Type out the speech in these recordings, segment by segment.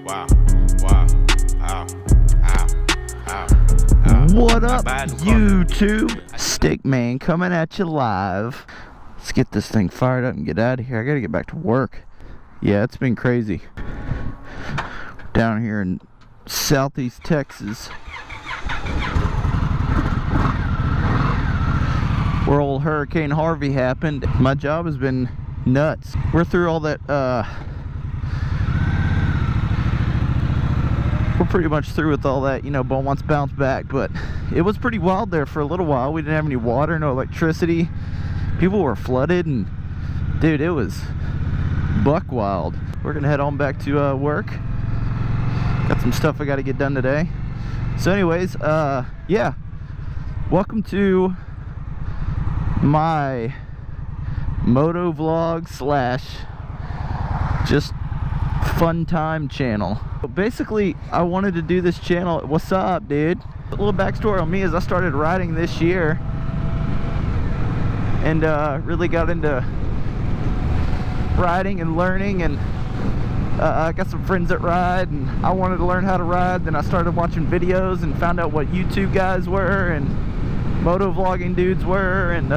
Wow. Wow. Ow. Ow. Ow. Ow. What up, YouTube? Stickman coming at you live. Let's get this thing fired up and get out of here. I gotta get back to work. Yeah, it's been crazy. Down here in southeast Texas, where old Hurricane Harvey happened. My job has been nuts. We're through all that, we're pretty much through with all that, you know, but once bounced back. But it was pretty wild there for a little while. We didn't have any water, no electricity. People were flooded, and dude, it was buck wild. We're gonna head on back to work. Got some stuff I gotta get done today. So anyways, yeah, welcome to my moto vlog / just fun time channel. Basically, I wanted to do this channel. What's up, dude? A little backstory on me is I started riding this year and really got into riding and learning, and I got some friends that ride, and I wanted to learn how to ride. Then I started watching videos and found out what YouTube guys were and moto vlogging dudes were, and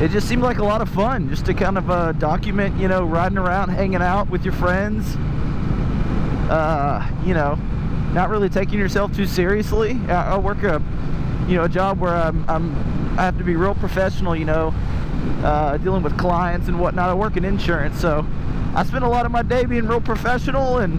it just seemed like a lot of fun just to kind of document, you know, riding around, hanging out with your friends, you know, not really taking yourself too seriously. I work a job where I have to be real professional, you know, dealing with clients and whatnot. I work in insurance, so I spend a lot of my day being real professional, and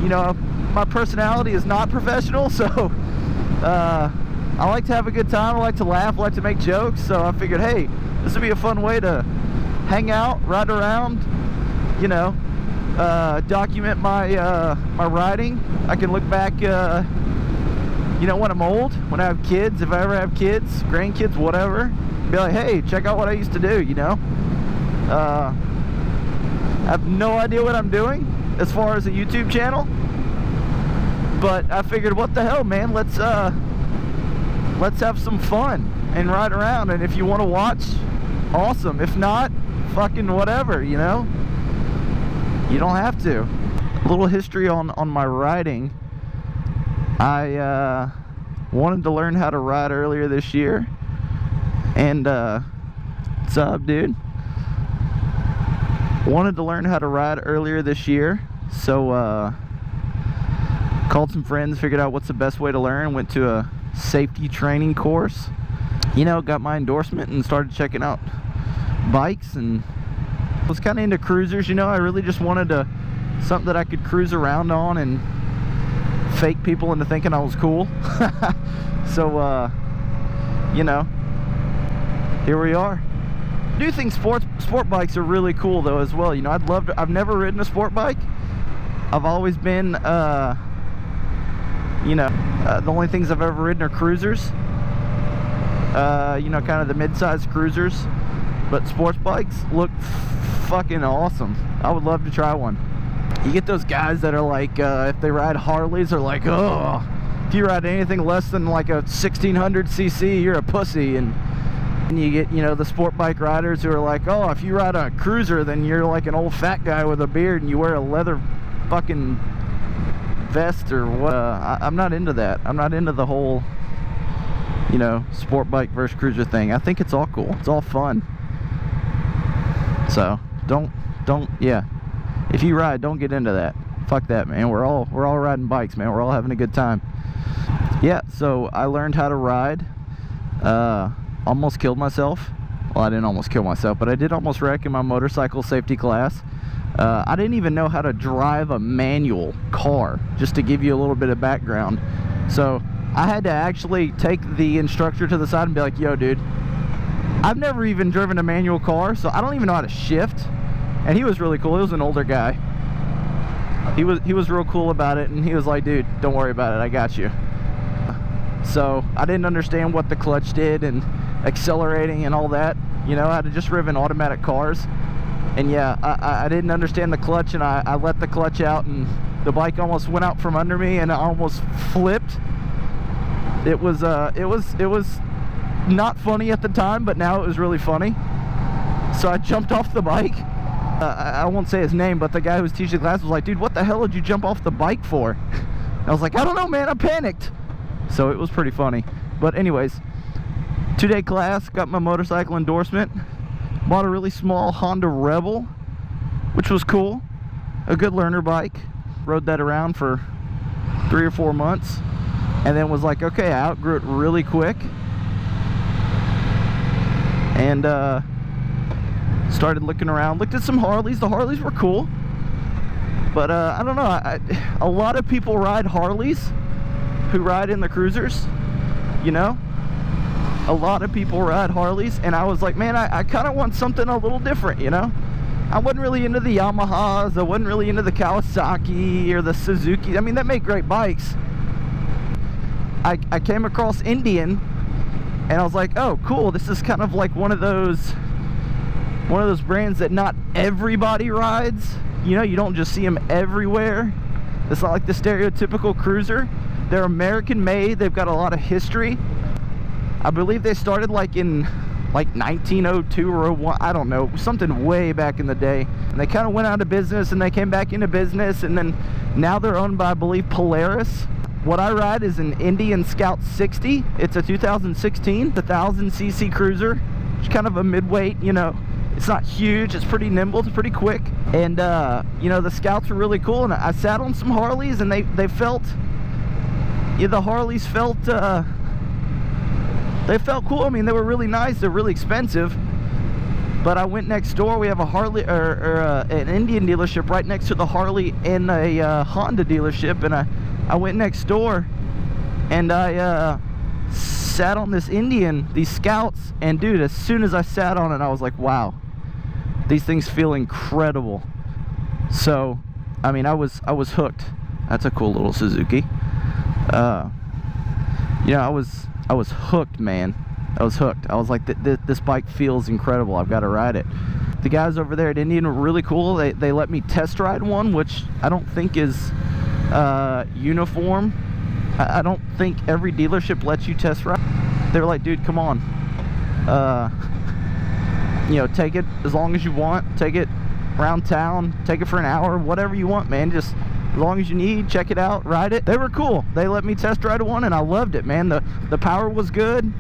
you know, my personality is not professional, so I like to have a good time. I like to laugh, I like to make jokes. So I figured, hey, this would be a fun way to hang out, ride around, you know, document my my riding. I can look back, you know, when I'm old, when I have kids, if I ever have kids, grandkids, whatever, be like, hey, check out what I used to do, you know. I have no idea what I'm doing as far as a YouTube channel, but I figured, what the hell, man, let's have some fun and ride around. And if you want to watch, awesome. If not, fucking whatever, you know. You don't have to. A little history on my riding. I wanted to learn how to ride earlier this year, and what's up, dude? Wanted to learn how to ride earlier this year, so called some friends, figured out what's the best way to learn, went to a safety training course, you know, got my endorsement and started checking out bikes, and was kind of into cruisers, you know. I really just wanted something that I could cruise around on and fake people into thinking I was cool. So you know, here we are. I do think sport bikes are really cool though as well, you know. I've never ridden a sport bike. I've always been you know, the only things I've ever ridden are cruisers, you know, kind of the mid-sized cruisers. But sports bikes look fucking awesome. I would love to try one. You get those guys that are like, if they ride Harleys, they're like, oh, if you ride anything less than like a 1600cc, you're a pussy. And you get, you know, the sport bike riders who are like, oh, if you ride a cruiser, then you're like an old fat guy with a beard and you wear a leather fucking vest or what. I'm not into that. I'm not into the whole, you know, sport bike versus cruiser thing. I think it's all cool. It's all fun. So don't yeah, if you ride, don't get into that. Fuck that, man. We're all riding bikes, man. We're all having a good time. Yeah, so I learned how to ride. Almost killed myself. Well, I didn't almost kill myself, but I did almost wreck in my motorcycle safety class. I didn't even know how to drive a manual car, just to give you a little bit of background. So I had to actually take the instructor to the side and be like, yo, dude, I've never even driven a manual car, so I don't even know how to shift. And he was really cool. He was an older guy. He was real cool about it, and he was like, dude, don't worry about it, I got you. So I didn't understand what the clutch did and accelerating and all that. You know, I had just driven automatic cars, and yeah, I didn't understand the clutch, and I let the clutch out, and the bike almost went out from under me, and I almost flipped. It was not funny at the time, but now it was really funny. So I jumped off the bike I won't say his name, but the guy who was teaching the class was like, dude, what the hell did you jump off the bike for? I was like, I don't know, man, I panicked. So it was pretty funny. But anyways, 2-day class, got my motorcycle endorsement, bought a really small Honda Rebel, which was cool, a good learner bike. Rode that around for 3 or 4 months, and then was like, okay, I outgrew it really quick, and started looking around, looked at some Harleys. The Harleys were cool, but I don't know, a lot of people ride Harleys who ride in the cruisers, you know, a lot of people ride Harleys, and I was like, man, I kind of want something a little different, you know. I wasn't really into the Yamahas, I wasn't really into the Kawasaki or the Suzuki. I mean, they make great bikes. I came across Indian, and I was like, oh cool, this is kind of like one of those brands that not everybody rides, you know. You don't just see them everywhere. It's not like the stereotypical cruiser. They're American made, they've got a lot of history. I believe they started like in 1902 or 01, I don't know, something way back in the day, and they kind of went out of business and they came back into business, and then now they're owned by, I believe, Polaris. What I ride is an Indian Scout 60. It's a 2016, 1000cc cruiser. It's kind of a midweight, you know. It's not huge, it's pretty nimble, it's pretty quick, and you know, the Scouts were really cool. And I sat on some Harleys, and they felt, yeah, the Harleys felt they felt cool. I mean, they were really nice. They're really expensive. But I went next door. We have a Harley or an Indian dealership right next to the Harley and a Honda dealership. And I went next door, and I sat on this Indian, these Scouts. And dude, as soon as I sat on it, I was like, wow, these things feel incredible. So, I mean, I was hooked. That's a cool little Suzuki. You know, I was hooked, man. I was hooked. I was like, this bike feels incredible. I've got to ride it. The guys over there at Indian were really cool. They let me test ride one, which I don't think is uniform. I don't think every dealership lets you test ride. They were like, dude, come on. You know, take it as long as you want. Take it around town. Take it for an hour. Whatever you want, man. Just as long as you need, check it out, ride it. They were cool. They let me test ride one, and I loved it, man. The power was good.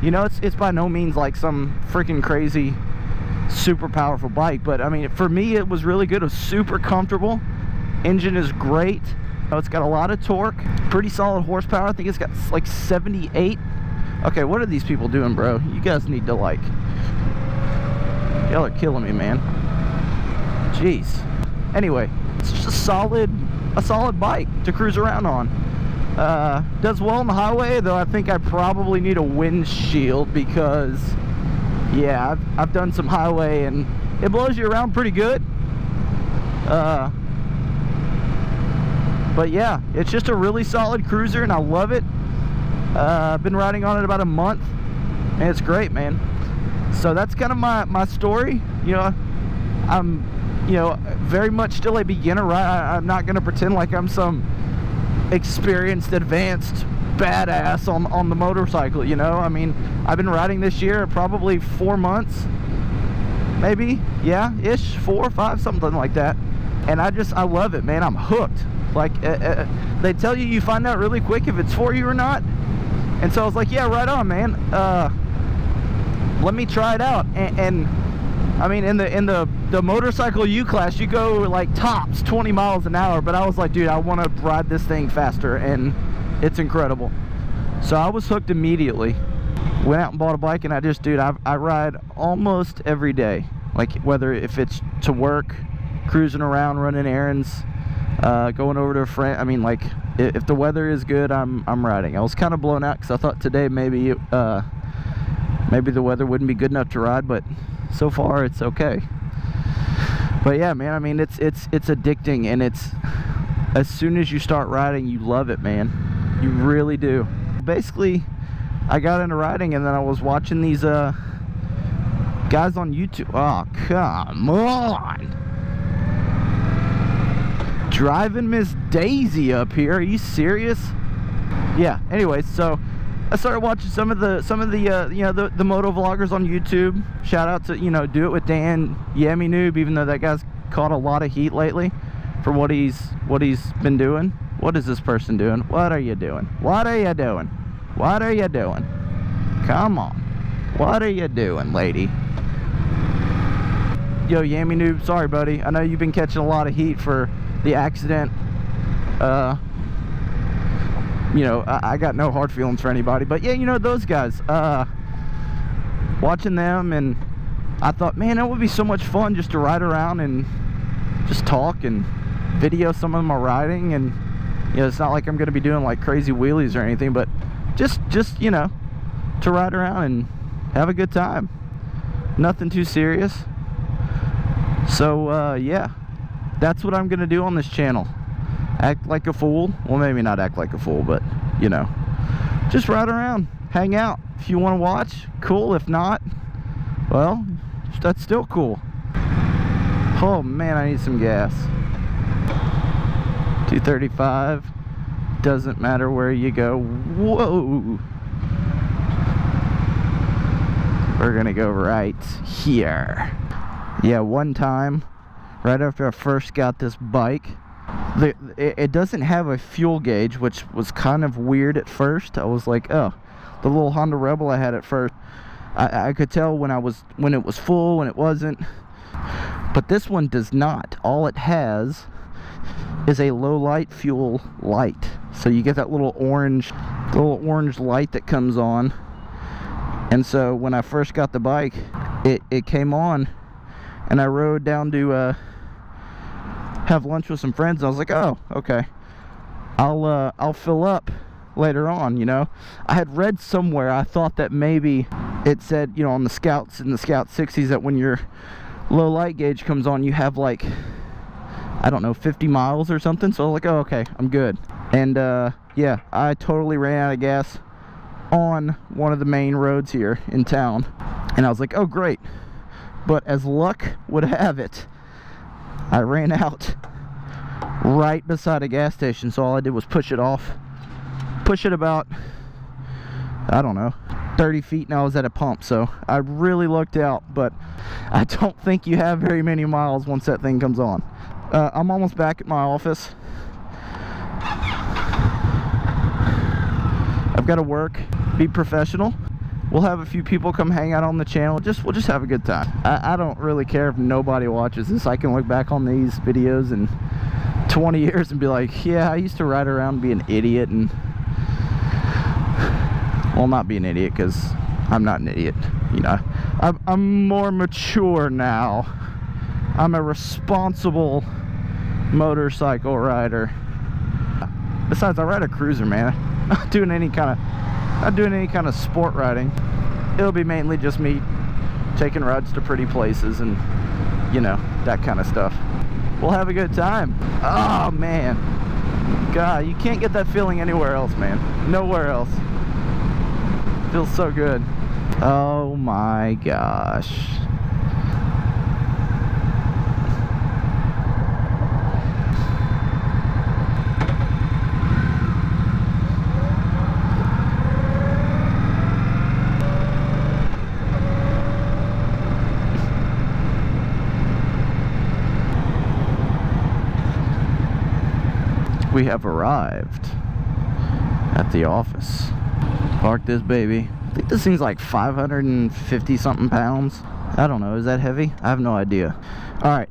You know, it's by no means like some freaking crazy, super powerful bike, but I mean, for me, it was really good. It was super comfortable. Engine is great. It's got a lot of torque, pretty solid horsepower. I think it's got like 78. Okay, what are these people doing, bro? You guys need to, like, y'all are killing me, man. Jeez. Anyway, it's just a solid bike to cruise around on. Does well on the highway, though I think I probably need a windshield, because yeah, I've done some highway and it blows you around pretty good. But yeah, it's just a really solid cruiser, and I love it. I've been riding on it about a month, and it's great, man. So that's kind of my story. You know, I'm, you know, very much still a beginner. I'm not going to pretend like I'm some experienced, advanced badass on the motorcycle, you know. I mean, I've been riding this year probably 4 months, maybe, yeah, ish, 4 or 5, something like that, and I love it, man. I'm hooked. Like, they tell you find out really quick if it's for you or not, and so I was like, yeah, right on, man. Let me try it out. And I mean, in the motorcycle U class, you go like tops 20 miles an hour, but I was like, dude, I want to ride this thing faster, and it's incredible. So I was hooked immediately. Went out and bought a bike, and I just, dude, I ride almost every day. Like, whether if it's to work, cruising around, running errands, going over to a friend. I mean, like, if the weather is good, I'm riding. I was kind of blown out because I thought today maybe the weather wouldn't be good enough to ride, but so far it's okay. But yeah, man, I mean, it's addicting, and it's, as soon as you start riding, you love it, man. You really do. Basically, I got into riding, and then I was watching these guys on YouTube. Oh, come on. Driving Miss Daisy up here. Are you serious? Yeah, anyways, so I started watching some of the you know, the moto vloggers on YouTube. Shout out to, you know, Do It With Dan, Yemi Noob, even though that guy's caught a lot of heat lately for what he's been doing. What is this person doing? What are you doing? What are you doing? What are you doing? Come on. What are you doing, lady? Yo, Yami Noob, sorry buddy. I know you've been catching a lot of heat for the accident. You know, I got no hard feelings for anybody, but yeah, you know, those guys, watching them, and I thought, man, that would be so much fun just to ride around and just talk and video some of my riding. And you know, it's not like I'm going to be doing like crazy wheelies or anything, but just you know, to ride around and have a good time. Nothing too serious. So yeah, that's what I'm going to do on this channel. Act like a fool. Well, maybe not act like a fool, but you know, just ride around, hang out. If you want to watch, cool. If not, well, that's still cool. Oh man, I need some gas. 235. Doesn't matter where you go. Whoa. We're gonna go right here. Yeah, one time, right after I first got this bike, it doesn't have a fuel gauge, which was kind of weird at first. I was like, oh, the little Honda Rebel I had at first, I could tell when it was full, when it wasn't. But this one does not. All it has is a low light fuel light. So you get that little orange light that comes on. And so when I first got the bike, it came on, and I rode down to have lunch with some friends, and I was like, oh, okay, I'll fill up later on, you know. I had read somewhere, I thought that maybe it said, you know, on the Scouts, in the Scout 60s, that when your low light gauge comes on, you have like, I don't know, 50 miles or something. So I was like, oh, okay, I'm good. And yeah, I totally ran out of gas on one of the main roads here in town, and I was like, oh great. But as luck would have it, I ran out right beside a gas station, so all I did was push it about, I don't know, 30 feet, and I was at a pump. So I really lucked out, but I don't think you have very many miles once that thing comes on. I'm almost back at my office. I've got to work, be professional. We'll have a few people come hang out on the channel. We'll just have a good time. I don't really care if nobody watches this. I can look back on these videos in 20 years and be like, yeah, I used to ride around and be an idiot, and well, not be an idiot, because I'm not an idiot, you know. I'm more mature now. I'm a responsible motorcycle rider. Besides, I ride a cruiser, man. Not doing any kind of sport riding. It'll be mainly just me taking rides to pretty places and, you know, that kind of stuff. We'll have a good time. Oh man, God, you can't get that feeling anywhere else, man. Nowhere else. Feels so good. Oh my gosh. We have arrived at the office. Park this baby. I think this thing's like 550 something pounds. I don't know, is that heavy? I have no idea. Alright,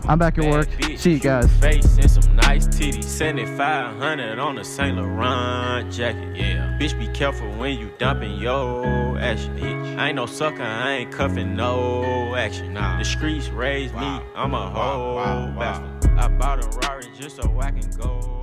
I'm back at work. See you guys. Face and some nice titties. 7500 on a Saint Laurent jacket. Yeah. Bitch, be careful when you dumping your action. Bitch. I ain't no sucker, I ain't cuffing no action. Nah. The streets raised me, I'm a whole bastard. I bought a Rari just so I can go.